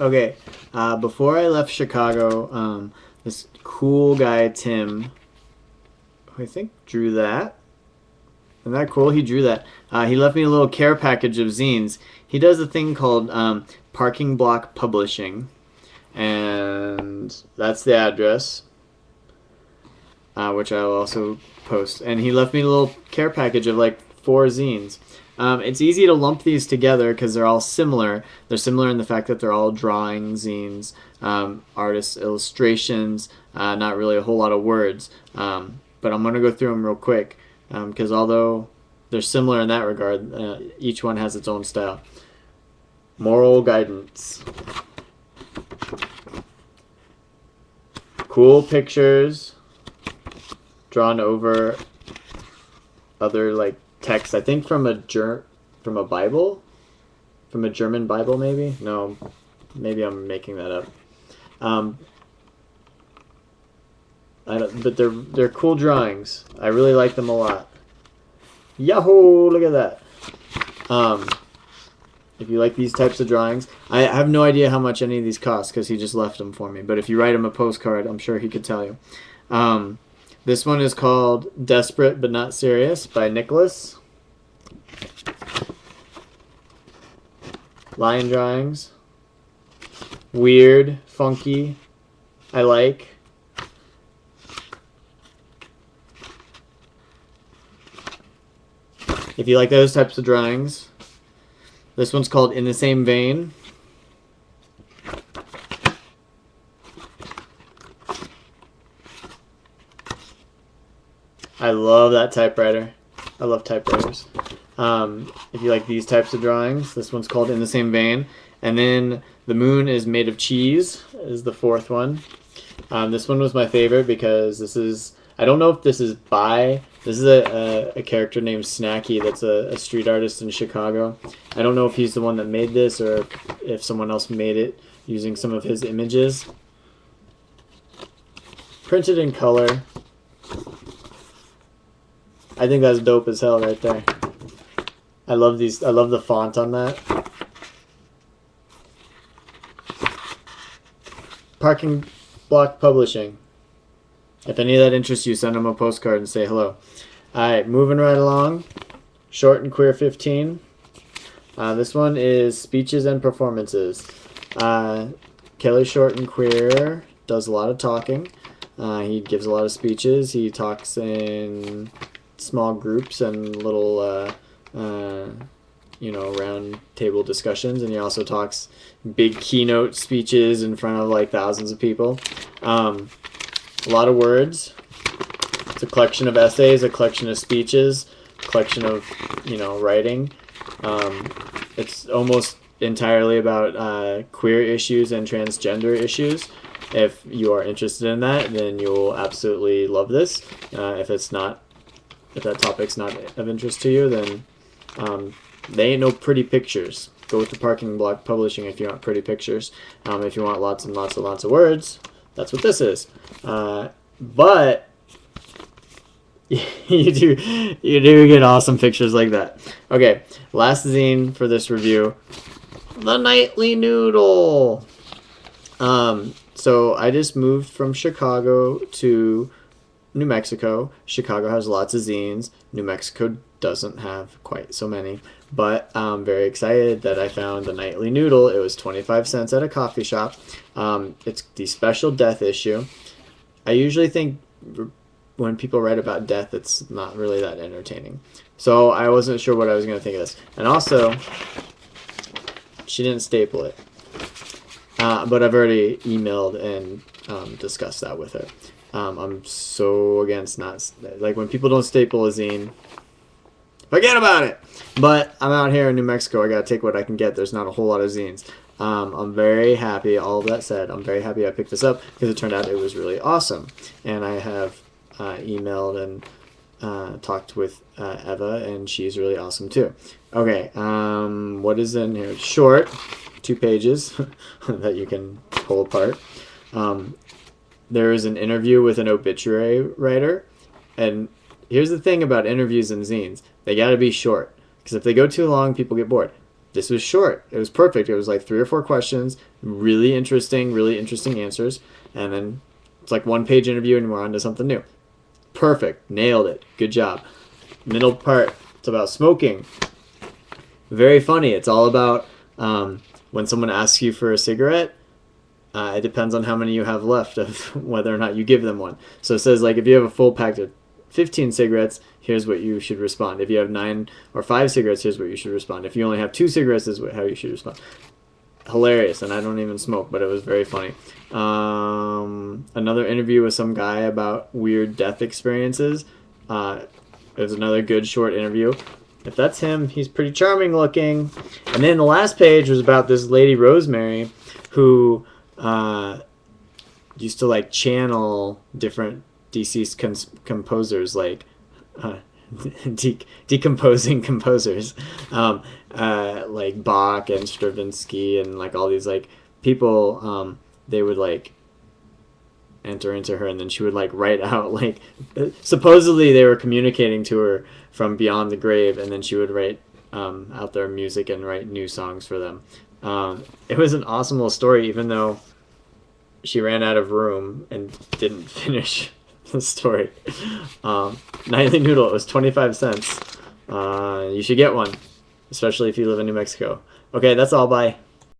Okay, before I left Chicago, this cool guy Tim, who I think drew that. Isn't that cool? He drew that. He left me a little care package of zines. He does a thing called Parking Block Publishing, and that's the address, which I'll also post. And he left me a little care package of like 4 zines. It's easy to lump these together because they're all similar. They're similar in the fact that they're all drawing zines, artists' illustrations, not really a whole lot of words. But I'm going to go through them real quick because although they're similar in that regard, each one has its own style. Moral guidance. Cool pictures drawn over other like text. I think from a Bible, from a German Bible, maybe. No, maybe I'm making that up. But they're cool drawings. I really like them a lot. Yahoo! Look at that. If you like these types of drawings, I have no idea how much any of these cost because he just left them for me. But if you write him a postcard, I'm sure he could tell you. This one is called Desperate But Not Serious by Nicholas. Line drawings. Weird, funky. I like. If you like those types of drawings, this one's called In the Same Vein. I love that typewriter. I love typewriters. If you like these types of drawings, this one's called In the Same Vein. And then The Moon is Made of Cheese is the 4th one. This one was my favorite because this is, I don't know if this is a character named Snacky that's a street artist in Chicago. I don't know if he's the one that made this or if someone else made it using some of his images. Printed in color. I think that's dope as hell right there. I love these. I love the font on that. Parking Block Publishing. If any of that interests you, send them a postcard and say hello. Alright, moving right along. Short and Queer 15. This one is Speeches and Performances. Kelly Short and Queer does a lot of talking. He gives a lot of speeches. He talks in small groups and little, round table discussions. And he also talks big keynote speeches in front of like thousands of people. A lot of words. It's a collection of essays, a collection of speeches, a collection of, writing. It's almost entirely about queer issues and transgender issues. If you are interested in that, then you'll absolutely love this. If that topic's not of interest to you, then they ain't no pretty pictures. Go with the Parking Block Publishing if you want pretty pictures. If you want lots and lots and lots of words, that's what this is. But you do get awesome pictures like that. Okay, last zine for this review, The Nightly Noodle. So I just moved from Chicago to New Mexico. Chicago has lots of zines. New Mexico doesn't have quite so many. But I'm very excited that I found The Nightly Noodle. It was 25 cents at a coffee shop. It's the special death issue. I usually think when people write about death, it's not really that entertaining. So I wasn't sure what I was going to think of this. And also, she didn't staple it. But I've already emailed and discussed that with her. I'm so against not, like when people don't staple a zine, forget about it. But I'm out here in New Mexico. I got to take what I can get. There's not a whole lot of zines. I'm very happy, all of that said, I'm very happy I picked this up because it turned out it was really awesome. And I have emailed and talked with Eva, and she's really awesome too. Okay, what is in here? Short, 2 pages that you can pull apart. There is an interview with an obituary writer, and here's the thing about interviews and zines. They got to be short, because if they go too long, people get bored. this was short. It was perfect. It was like 3 or 4 questions, really interesting answers, and then it's like 1 page interview, and we're on to something new. Perfect. Nailed it. Good job. Middle part, it's about smoking. Very funny. It's all about when someone asks you for a cigarette, it depends on how many you have left of whether or not you give them one. So it says, like, if you have a full pack of 15 cigarettes, here's what you should respond. If you have 9 or 5 cigarettes, here's what you should respond. If you only have 2 cigarettes, this is how you should respond. Hilarious, and I don't even smoke, but it was very funny. Another interview with some guy about weird death experiences. It was another good short interview. If that's him, he's pretty charming looking. And then the last page was about this lady, Rosemary, who used to like channel different deceased composers, like decomposing composers, like Bach and Stravinsky and like all these like people. They would like enter into her, and then she would like write out, like, supposedly they were communicating to her from beyond the grave, and then she would write out their music and write new songs for them. It was an awesome little story, even though she ran out of room and didn't finish the story. Nightly Noodle, it was 25 cents. You should get one, especially if you live in New Mexico. Okay, that's all. Bye.